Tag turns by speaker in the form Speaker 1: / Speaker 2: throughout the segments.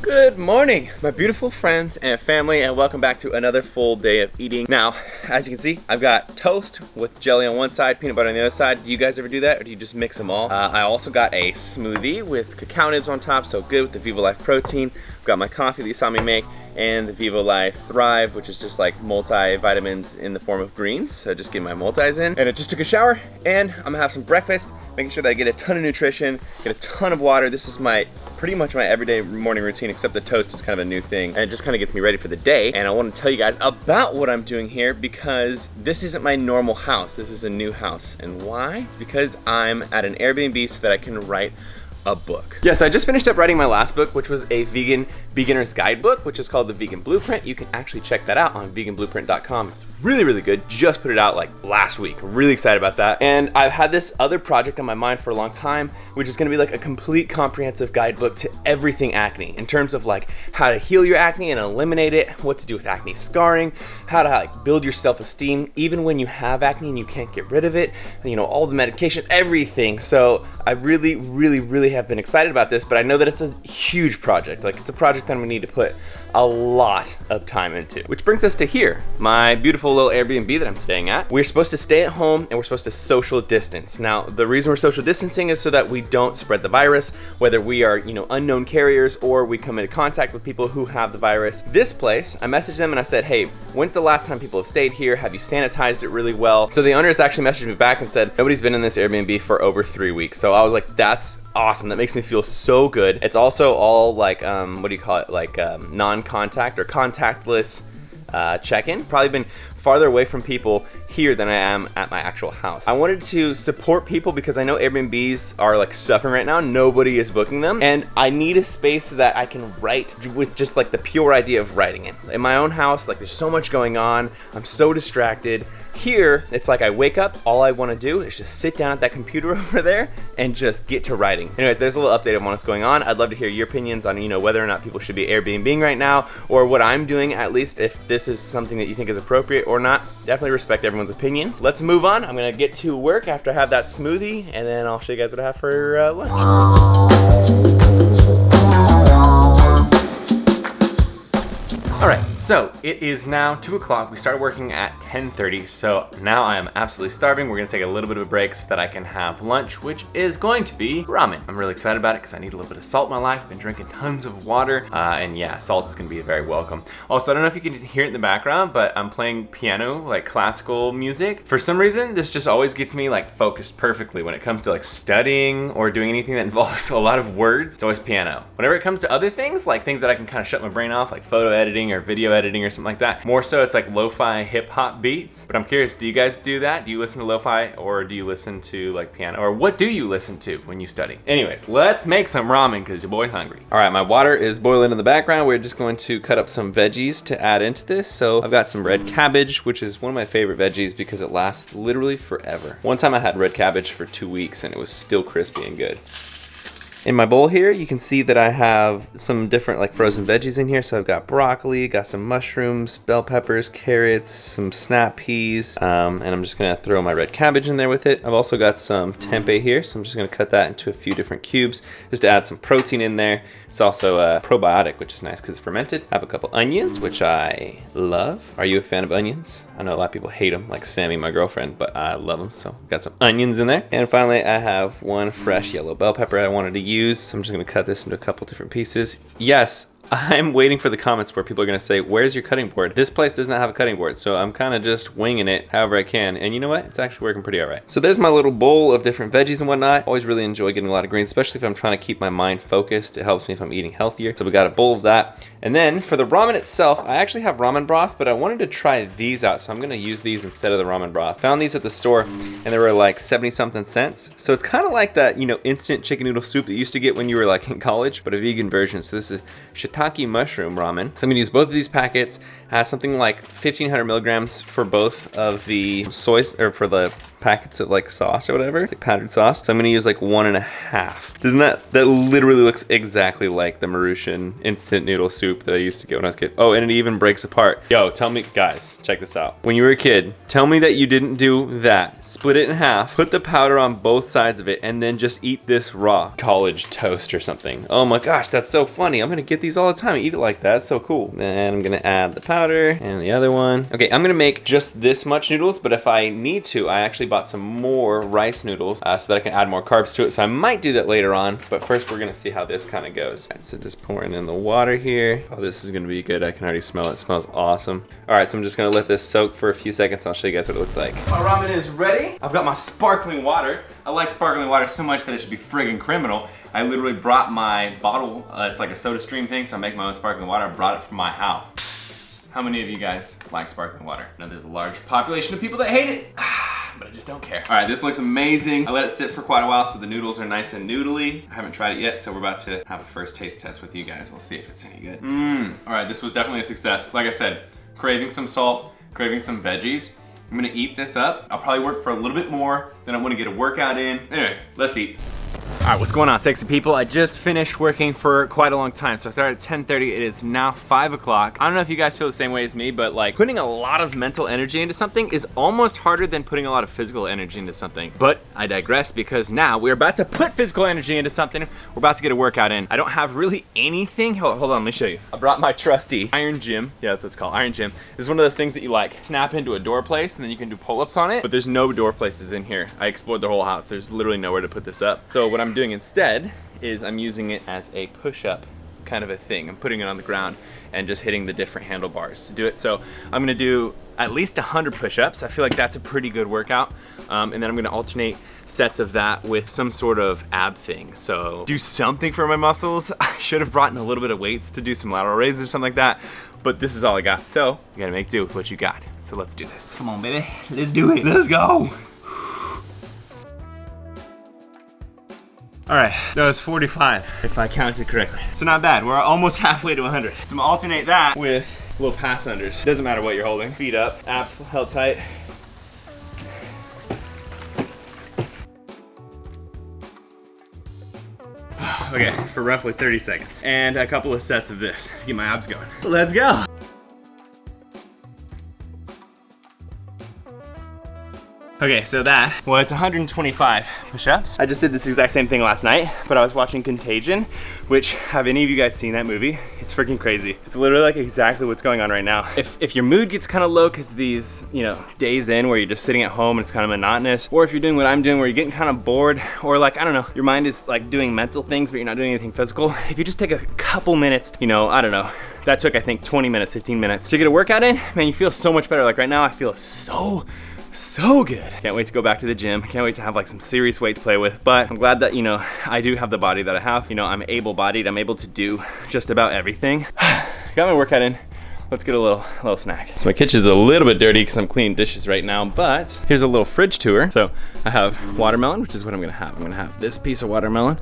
Speaker 1: Good morning, my beautiful friends and family, and welcome back to another full day of eating. Now, as you can see, I've got toast with jelly on one side, peanut butter on the other side. Do you guys ever do that, or do you just mix them all? I also got a smoothie with cacao nibs on top, so good with the Vivo Life protein. I've got my coffee that you saw me make, and the Vivo Life Thrive, which is just like multivitamins in the form of greens. So just get my multis in. And I just took a shower, and I'm gonna have some breakfast, making sure that I get a ton of nutrition, get a ton of water. This is pretty much my everyday morning routine, except the toast is kind of a new thing, and it just kind of gets me ready for the day. And I want to tell you guys about what I'm doing here because this isn't my normal house. This is a new house. And why? It's because I'm at an Airbnb so that I can write a book. Yes, I just finished up writing my last book, which was a vegan beginner's guidebook, which is called The Vegan Blueprint. You can actually check that out on veganblueprint.com. It's really, really good. Just put it out like last week. I'm really excited about that. And I've had this other project on my mind for a long time, which is gonna be like a complete comprehensive guidebook to everything acne, in terms of like how to heal your acne and eliminate it, what to do with acne scarring, how to like build your self-esteem, even when you have acne and you can't get rid of it, you know, all the medication, everything. So I really, really, really have been excited about this, but I know that it's a huge project. Like, it's a project that I'm gonna need to put a lot of time into. Which brings us to here, my beautiful little Airbnb that I'm staying at. We're supposed to stay at home and we're supposed to social distance. Now, the reason we're social distancing is so that we don't spread the virus, whether we are, you know, unknown carriers or we come into contact with people who have the virus. This place, I messaged them and I said, hey, when's the last time people have stayed here? Have you sanitized it really well? So the owners actually messaged me back and said, nobody's been in this Airbnb for over 3 weeks. So I was like, that's awesome. That makes me feel so good. It's also all like, what do you call it? Like non-contact or contactless check-in. Probably been farther away from people here than I am at my actual house. I wanted to support people because I know Airbnbs are like suffering right now. Nobody is booking them, and I need a space that I can write with just like the pure idea of writing it. In my own house, like there's so much going on. I'm so distracted. Here, it's like I wake up, all I want to do is just sit down at that computer over there and just get to writing. Anyways, there's a little update on what's going on. I'd love to hear your opinions on, you know, whether or not people should be Airbnb-ing right now, or what I'm doing, at least if this is something that you think is appropriate or not. Definitely respect everyone's opinions. Let's move on. I'm gonna get to work after I have that smoothie, and then I'll show you guys what I have for lunch. Alright, so it is now 2 o'clock. We started working at 10:30, so now I am absolutely starving. We're gonna take a little bit of a break so that I can have lunch, which is going to be ramen. I'm really excited about it because I need a little bit of salt in my life. I've been drinking tons of water, and yeah, salt is gonna be very welcome. Also, I don't know if you can hear it in the background, but I'm playing piano, like classical music. For some reason, this just always gets me like focused perfectly when it comes to like studying or doing anything that involves a lot of words. It's always piano. Whenever it comes to other things, like things that I can kind of shut my brain off, like photo editing or video editing or something like that. More so it's like lo-fi hip hop beats. But I'm curious, do you guys do that? Do you listen to lo-fi, or do you listen to like piano? Or what do you listen to when you study? Anyways, let's make some ramen because your boy's hungry. All right, my water is boiling in the background. We're just going to cut up some veggies to add into this. So I've got some red cabbage, which is one of my favorite veggies because it lasts literally forever. One time I had red cabbage for 2 weeks and it was still crispy and good. In my bowl here, you can see that I have some different like frozen veggies in here. So I've got broccoli, got some mushrooms, bell peppers, carrots, some snap peas, and I'm just gonna throw my red cabbage in there with it. I've also got some tempeh here, so I'm just gonna cut that into a few different cubes just to add some protein in there. It's also a probiotic, which is nice because it's fermented. I have a couple onions, which I love. Are you a fan of onions? I know a lot of people hate them, like Sammy, my girlfriend, but I love them. So got some onions in there. And finally, I have one fresh yellow bell pepper I wanted to use. So I'm just gonna cut this into a couple different pieces. Yes, I'm waiting for the comments where people are gonna say, where's your cutting board? This place does not have a cutting board, so I'm kind of just winging it however I can. And you know what? It's actually working pretty all right. So there's my little bowl of different veggies and whatnot. Always really enjoy getting a lot of greens, especially if I'm trying to keep my mind focused. It helps me if I'm eating healthier. So we got a bowl of that. And then for the ramen itself, I actually have ramen broth, but I wanted to try these out. So I'm gonna use these instead of the ramen broth. Found these at the store and they were like 70-something cents. So it's kind of like that, you know, instant chicken noodle soup that you used to get when you were like in college, but a vegan version. So this is shiitake mushroom ramen. So I'm gonna use both of these packets It has something like 1,500 milligrams for both of the soy, or for the packets of like sauce or whatever, like powdered sauce. So I'm gonna use like 1.5. Doesn't that literally looks exactly like the Maruchan instant noodle soup that I used to get when I was a kid. Oh, and it even breaks apart. Yo, tell me, guys, check this out. When you were a kid, tell me that you didn't do that. Split it in half, put the powder on both sides of it, and then just eat this raw. College toast or something. Oh my gosh, that's so funny. I'm gonna get these all the time and eat it like that. It's so cool. Then I'm gonna add the powder and the other one. Okay, I'm gonna make just this much noodles, but if I need to, I actually bought some more rice noodles so that I can add more carbs to it. So I might do that later on, but first we're gonna see how this kind of goes. All right, so just pouring in the water here. Oh, this is gonna be good. I can already smell it. It smells awesome. All right, so I'm just gonna let this soak for a few seconds. I'll show you guys what it looks like. My ramen is ready. I've got my sparkling water. I like sparkling water so much that it should be friggin' criminal. I literally brought my bottle, it's like a soda stream thing, so I make my own sparkling water. I brought it from my house. How many of you guys like sparkling water? I know there's a large population of people that hate it. But I just don't care. All right, this looks amazing. I let it sit for quite a while so the noodles are nice and noodly. I haven't tried it yet, so we're about to have a first taste test with you guys. We'll see if it's any good. All right, this was definitely a success. Like I said, craving some salt, craving some veggies. I'm gonna eat this up. I'll probably work for a little bit more, then I wanna get a workout in. Anyways, let's eat. All right, what's going on, sexy people? I just finished working for quite a long time. So I started at 10:30, it is now 5 o'clock. I don't know if you guys feel the same way as me, but like putting a lot of mental energy into something is almost harder than putting a lot of physical energy into something. But I digress, because now we're about to put physical energy into something. We're about to get a workout in. I don't have really anything. Hold on, let me show you. I brought my trusty iron gym. Yeah, that's what it's called, iron gym. This is one of those things that you like snap into a door place and then you can do pull-ups on it, but there's no door places in here. I explored the whole house. There's literally nowhere to put this up. So what I'm doing instead is I'm using it as a push-up kind of a thing. I'm putting it on the ground and just hitting the different handlebars to do it. So I'm gonna do at least 100 push-ups. I feel like that's a pretty good workout. And then I'm gonna alternate sets of that with some sort of ab thing. So do something for my muscles. I should have brought in a little bit of weights to do some lateral raises or something like that, but this is all I got. So you gotta make do with what you got. So let's do this. Come on, baby, let's do it. Let's go. All right, that was 45 if I counted correctly. So not bad, we're almost halfway to 100. So I'm gonna alternate that with little pass unders. Doesn't matter what you're holding. Feet up, abs held tight. Okay, for roughly 30 seconds. And a couple of sets of this. Get my abs going. Let's go. Okay, so that was 125 push-ups. I just did this exact same thing last night, but I was watching Contagion, which, have any of you guys seen that movie? It's freaking crazy. It's literally like exactly what's going on right now. If your mood gets kind of low because these, you know, days in where you're just sitting at home and it's kind of monotonous, or if you're doing what I'm doing where you're getting kind of bored, or like, I don't know, your mind is like doing mental things, but you're not doing anything physical. If you just take a couple minutes, you know, I don't know, that took, I think, 20 minutes, 15 minutes to get a workout in, man, you feel so much better. Like right now, I feel so good. Can't wait to go back to the gym. Can't wait to have like some serious weight to play with, but I'm glad that, you know, I do have the body that I have. You know, I'm able-bodied. I'm able to do just about everything. Got my workout in. Let's get a little snack. So my kitchen's a little bit dirty because I'm cleaning dishes right now, but here's a little fridge tour. So I have watermelon, which is what I'm gonna have. I'm gonna have this piece of watermelon.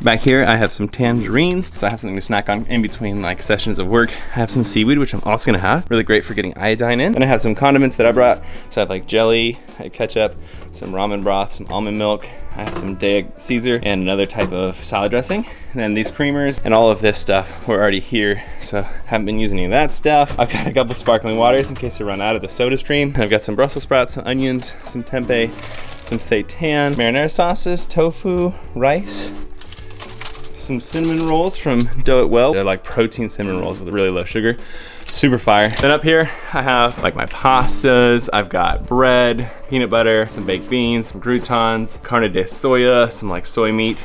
Speaker 1: Back here, I have some tangerines. So I have something to snack on in between like sessions of work. I have some seaweed, which I'm also gonna have. Really great for getting iodine in. Then I have some condiments that I brought. So I have like jelly, I have ketchup, some ramen broth, some almond milk. I have some Caesar and another type of salad dressing. And then these creamers and all of this stuff were already here, so haven't been using any of that stuff. I've got a couple sparkling waters in case I run out of the soda stream. I've got some Brussels sprouts, some onions, some tempeh, some seitan, marinara sauces, tofu, rice, some cinnamon rolls from Dough It Well. They're like protein cinnamon rolls with really low sugar. Super fire. Then up here, I have like my pastas. I've got bread, peanut butter, some baked beans, some croutons, carne de soya, some like soy meat.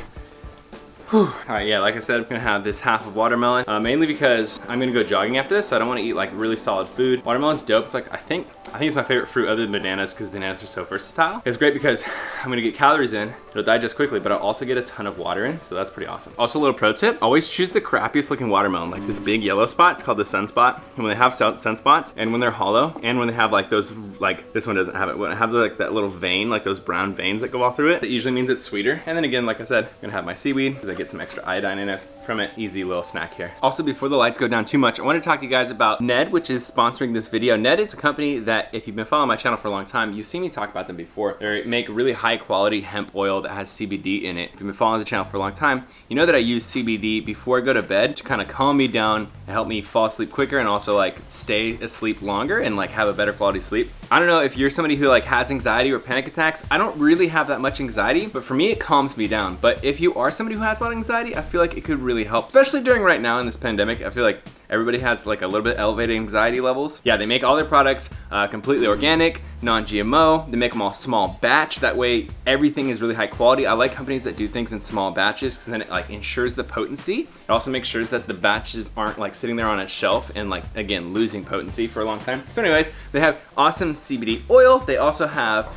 Speaker 1: Whew. All right, yeah, like I said, I'm gonna have this half of watermelon, mainly because I'm gonna go jogging after this, so I don't wanna eat like really solid food. Watermelon's dope. It's like, I think it's my favorite fruit other than bananas because bananas are so versatile. It's great because I'm gonna get calories in, it'll digest quickly, but I'll also get a ton of water in, so that's pretty awesome. Also, a little pro tip, always choose the crappiest looking watermelon, like this big yellow spot, it's called the sunspot. And when they have sunspots, and when they're hollow, and when they have like those, like this one doesn't have it, when I have like that little vein, like those brown veins that go all through it, that usually means it's sweeter. And then again, like I said, I'm gonna have my seaweed because I get some extra iodine in it from an easy little snack here. Also, before the lights go down too much, I want to talk to you guys about Ned, which is sponsoring this video. Ned is a company that, if you've been following my channel for a long time, you've seen me talk about them before. They make really high quality hemp oil that has CBD in it. If you've been following the channel for a long time, you know that I use CBD before I go to bed to kind of calm me down and help me fall asleep quicker and also like stay asleep longer and like have a better quality sleep. I don't know if you're somebody who like has anxiety or panic attacks. I don't really have that much anxiety, but for me it calms me down. But if you are somebody who has a lot of anxiety, I feel like it could really help, especially during right now in this pandemic. I feel like everybody has like a little bit elevated anxiety levels. Yeah, they make all their products completely organic, non-GMO. They make them all small batch. That way everything is really high quality. I like companies that do things in small batches because then it like ensures the potency. It also makes sure that the batches aren't like sitting there on a shelf and like, again, losing potency for a long time. So anyways, they have awesome CBD oil. They also have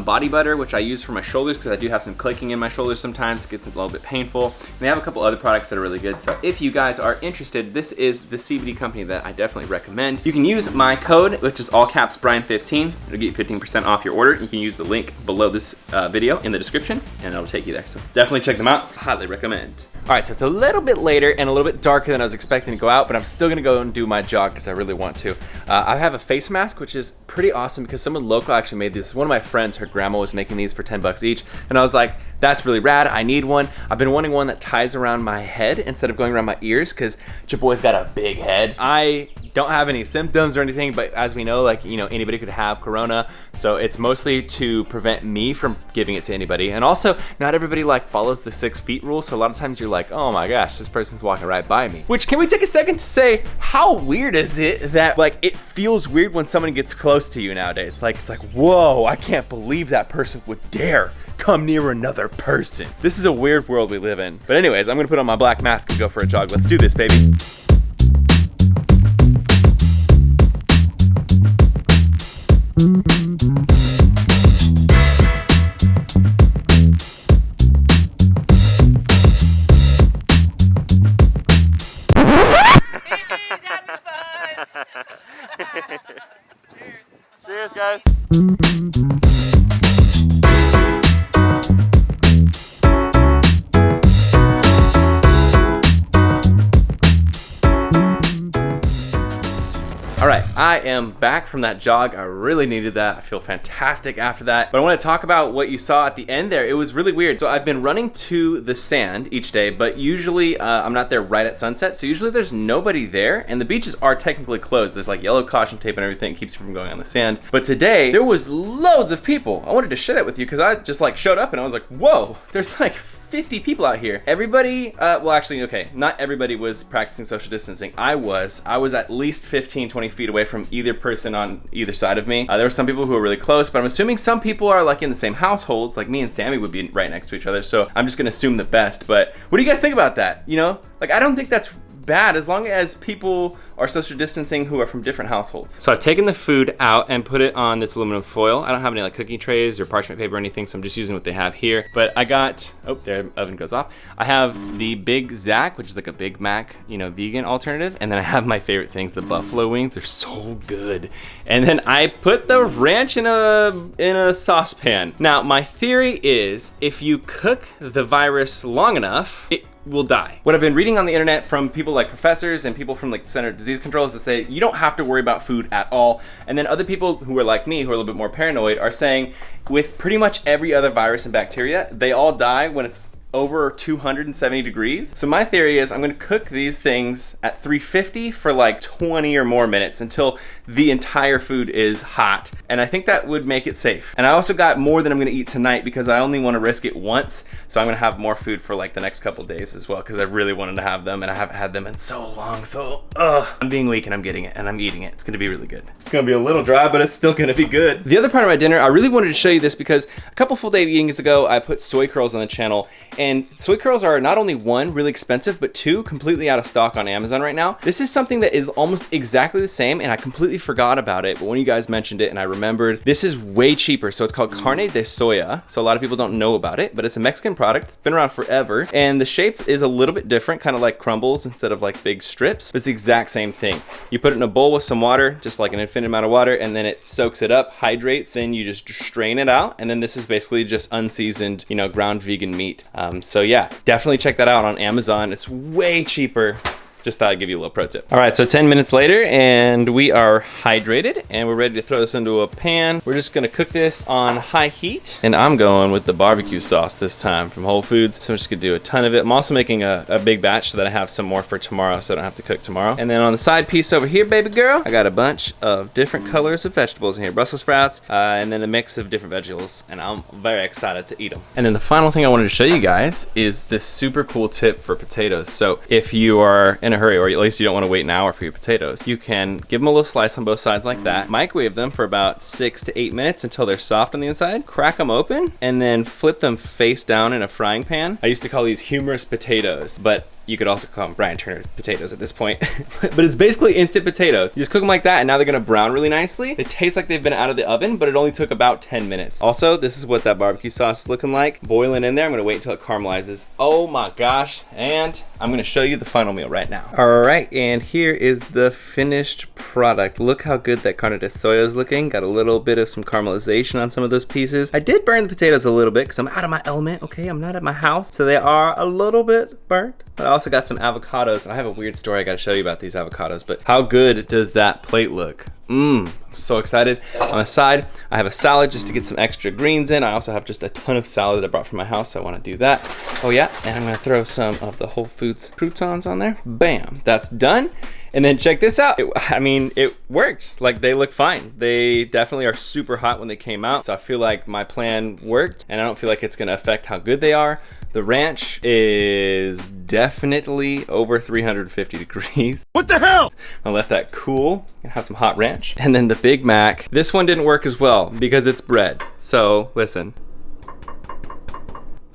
Speaker 1: body butter, which I use for my shoulders because I do have some clicking in my shoulders sometimes. It gets a little bit painful. And they have a couple other products that are really good. So if you guys are interested, this is the CBD company that I definitely recommend. You can use my code, which is all caps Brian15. It'll get you 15% off your order. You can use the link below this video in the description and it'll take you there. So definitely check them out. Highly recommend. All right, so it's a little bit later and a little bit darker than I was expecting to go out, but I'm still gonna go and do my jog because I really want to. I have a face mask, which is pretty awesome because someone local actually made this. One of my friends, her grandma was making these for 10 bucks each. And I was like, that's really rad, I need one. I've been wanting one that ties around my head instead of going around my ears because your boy's got a big head. I don't have any symptoms or anything, but as we know, like, you know, anybody could have corona. So it's mostly to prevent me from giving it to anybody. And also, not everybody like follows the 6 feet rule. So a lot of times you're like, oh my gosh, this person's walking right by me. Which, can we take a second to say, how weird is it that like it feels weird when someone gets close to you nowadays? Like, it's like, whoa, I can't believe that person would dare come near another person. This is a weird world we live in. But anyways, I'm gonna put on my black mask and go for a jog. Let's do this, baby. Cheers, guys. All right, I am back from that jog. I really needed that. I feel fantastic after that. But I want to talk about what you saw at the end there. It was really weird. So I've been running to the sand each day, but usually I'm not there right at sunset. So usually there's nobody there, and the beaches are technically closed. There's like yellow caution tape and everything. It keeps you from going on the sand. But today there was loads of people. I wanted to share that with you because I just like showed up and I was like, whoa, there's like 50 people out here. Everybody, well actually, okay, not everybody was practicing social distancing. I was at least 15, 20 feet away from either person on either side of me. There were some people who were really close, but I'm assuming some people are like in the same households, like me and Sammy would be right next to each other, so I'm just gonna assume the best. But what do you guys think about that? You know, like I don't think that's bad as long as people are social distancing who are from different households. So I've taken the food out and put it on this aluminum foil. I don't have any like cookie trays or parchment paper or anything, so I'm just using what they have here. But I got, oh, their oven goes off. I have the Big Zac, which is like a Big Mac, you know, vegan alternative. And then I have my favorite things, the buffalo wings. They're so good. And then I put the ranch in a saucepan. Now, my theory is if you cook the virus long enough, it will die. What I've been reading on the internet from people like professors and people from like the Center of Disease Control is to say you don't have to worry about food at all. And then other people who are like me, who are a little bit more paranoid, are saying with pretty much every other virus and bacteria, they all die when it's over 270 degrees. So my theory is I'm gonna cook these things at 350 for like 20 or more minutes until the entire food is hot. And I think that would make it safe. And I also got more than I'm gonna eat tonight because I only wanna risk it once. So I'm gonna have more food for like the next couple days as well because I really wanted to have them and I haven't had them in so long. So, I'm being weak and I'm getting it and I'm eating it. It's gonna be really good. It's gonna be a little dry, but it's still gonna be good. The other part of my dinner, I really wanted to show you this because a couple full day eatings ago, I put soy curls on the channel. And soy curls are not only one, really expensive, but two, completely out of stock on Amazon right now. This is something that is almost exactly the same, and I completely forgot about it, but when you guys mentioned it and I remembered, this is way cheaper. So it's called carne de soya. So a lot of people don't know about it, but it's a Mexican product. It's been around forever, and the shape is a little bit different, kind of like crumbles instead of like big strips. But it's the exact same thing. You put it in a bowl with some water, just like an infinite amount of water, and then it soaks it up, hydrates, and you just strain it out. And then this is basically just unseasoned, you know, ground vegan meat. So yeah, definitely check that out on Amazon. It's way cheaper. Just thought I'd give you a little pro tip. All right, so 10 minutes later, and we are hydrated, and we're ready to throw this into a pan. We're just gonna cook this on high heat, and I'm going with the barbecue sauce this time from Whole Foods. So I'm just gonna do a ton of it. I'm also making a big batch so that I have some more for tomorrow, so I don't have to cook tomorrow. And then on the side piece over here, baby girl, I got a bunch of different colors of vegetables in here. Brussels sprouts, and then a mix of different vegetables, and I'm very excited to eat them. And then the final thing I wanted to show you guys is this super cool tip for potatoes. So if you are in a hurry, or at least you don't want to wait an hour for your potatoes, you can give them a little slice on both sides like that, microwave them for about 6 to 8 minutes until they're soft on the inside, crack them open, and then flip them face down in a frying pan. I used to call these humorous potatoes, but you could also call them Brian Turner potatoes at this point. But it's basically instant potatoes. You just cook them like that, and now they're gonna brown really nicely. They taste like they've been out of the oven, but it only took about 10 minutes. Also, this is what that barbecue sauce is looking like. Boiling in there. I'm gonna wait until it caramelizes. Oh my gosh. And I'm gonna show you the final meal right now. All right, and here is the finished product. Look how good that carne de soya is looking. Got a little bit of some caramelization on some of those pieces. I did burn the potatoes a little bit because I'm out of my element, okay? I'm not at my house, so they are a little bit burnt. But I also got some avocados, and I have a weird story I gotta show you about these avocados, but how good does that plate look? I'm so excited. On the side, I have a salad just to get some extra greens in. I also have just a ton of salad that I brought from my house, so I wanna do that. Oh yeah, and I'm gonna throw some of the Whole Foods croutons on there. Bam, that's done. And then check this out. It worked. Like, they look fine. They definitely are super hot when they came out, so I feel like my plan worked, and I don't feel like it's gonna affect how good they are. The ranch is definitely over 350 degrees. What the hell? I'll let that cool and have some hot ranch. And then the Big Mac, this one didn't work as well because it's bread. So listen.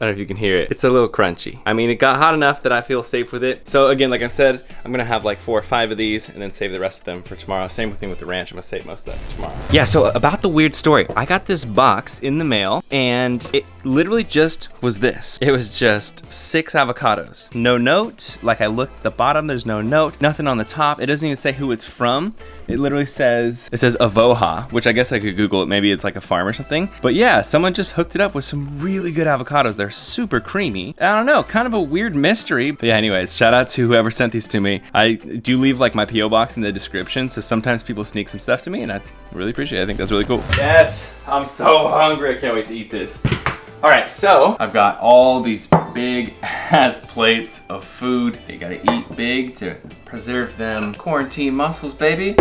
Speaker 1: I don't know if you can hear it. It's a little crunchy. I mean, it got hot enough that I feel safe with it. So again, like I said, I'm gonna have like 4 or 5 of these and then save the rest of them for tomorrow. Same thing with the ranch. I'm gonna save most of that for tomorrow. Yeah, so about the weird story. I got this box in the mail and it literally just was this. It was just 6 avocados. No note. Like, I looked at the bottom, there's no note. Nothing on the top. It doesn't even say who it's from. It literally says, Avoha, which I guess I could Google it. Maybe it's like a farm or something. But yeah, someone just hooked it up with some really good avocados. They're super creamy. I don't know, kind of a weird mystery. But yeah, anyways, shout out to whoever sent these to me. I do leave like my P.O. box in the description, so sometimes people sneak some stuff to me, and I really appreciate it. I think that's really cool. Yes, I'm so hungry. I can't wait to eat this. All right, so I've got all these big ass plates of food. You gotta eat big to preserve them quarantine muscles, baby.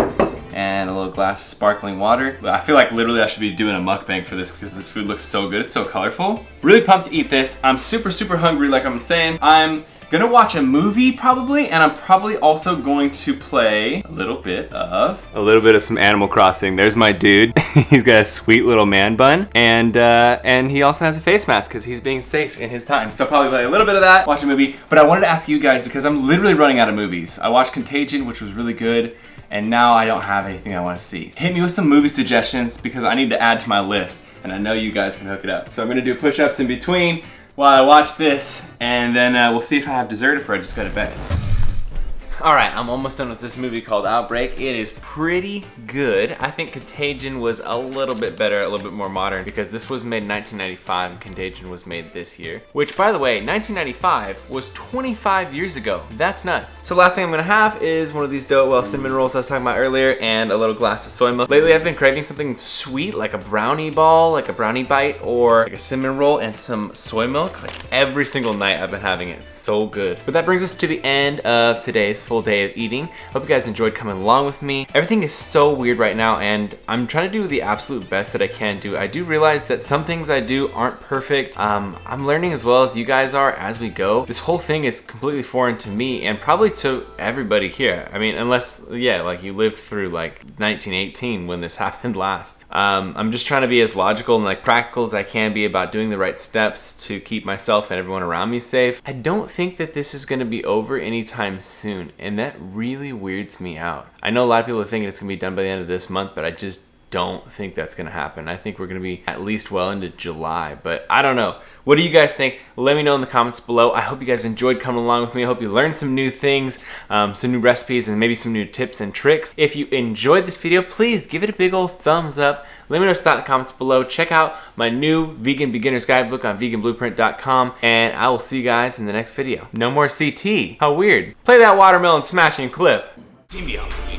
Speaker 1: And a little glass of sparkling water. I feel like literally I should be doing a mukbang for this because this food looks so good. It's so colorful. Really pumped to eat this. I'm super, super hungry, like I'm saying. I'm gonna watch a movie probably, and I'm probably also going to play a little bit of some Animal Crossing. There's my dude. He's got a sweet little man bun, and he also has a face mask because he's being safe in his time. So I'll probably play a little bit of that, watch a movie. But I wanted to ask you guys because I'm literally running out of movies. I watched Contagion, which was really good, and now I don't have anything I want to see. Hit me with some movie suggestions because I need to add to my list, and I know you guys can hook it up. So I'm gonna do push-ups in between while I watch this, and then we'll see if I have dessert or if I just go to bed. All right, I'm almost done with this movie called Outbreak. It is pretty good. I think Contagion was a little bit better, a little bit more modern, because this was made in 1995 and Contagion was made this year. Which, by the way, 1995 was 25 years ago. That's nuts. So last thing I'm gonna have is one of these Dough cinnamon rolls I was talking about earlier and a little glass of soy milk. Lately I've been craving something sweet, like a brownie ball, like a brownie bite, or like a cinnamon roll and some soy milk. Like every single night I've been having it. It's so good. But that brings us to the end of today's full day of eating. Hope you guys enjoyed coming along with me. Everything is so weird right now, and I'm trying to do the absolute best that I can do. I do realize that some things I do aren't perfect. I'm learning as well as you guys are as we go. This whole thing is completely foreign to me and probably to everybody here. I mean, unless, yeah, like you lived through like 1918 when this happened last. I'm just trying to be as logical and like practical as I can be about doing the right steps to keep myself and everyone around me safe. I don't think that this is gonna be over anytime soon, and that really weirds me out. I know a lot of people are thinking it's gonna be done by the end of this month, but I just don't think that's gonna happen. I think we're gonna be at least well into July, but I don't know. What do you guys think? Let me know in the comments below. I hope you guys enjoyed coming along with me. I hope you learned some new things, some new recipes, and maybe some new tips and tricks. If you enjoyed this video, please give it a big old thumbs up. Let me know what you thought in the comments below. Check out my new Vegan Beginner's Guidebook on veganblueprint.com, and I will see you guys in the next video. No more CT. How weird. Play that watermelon smashing clip. Team be hungry.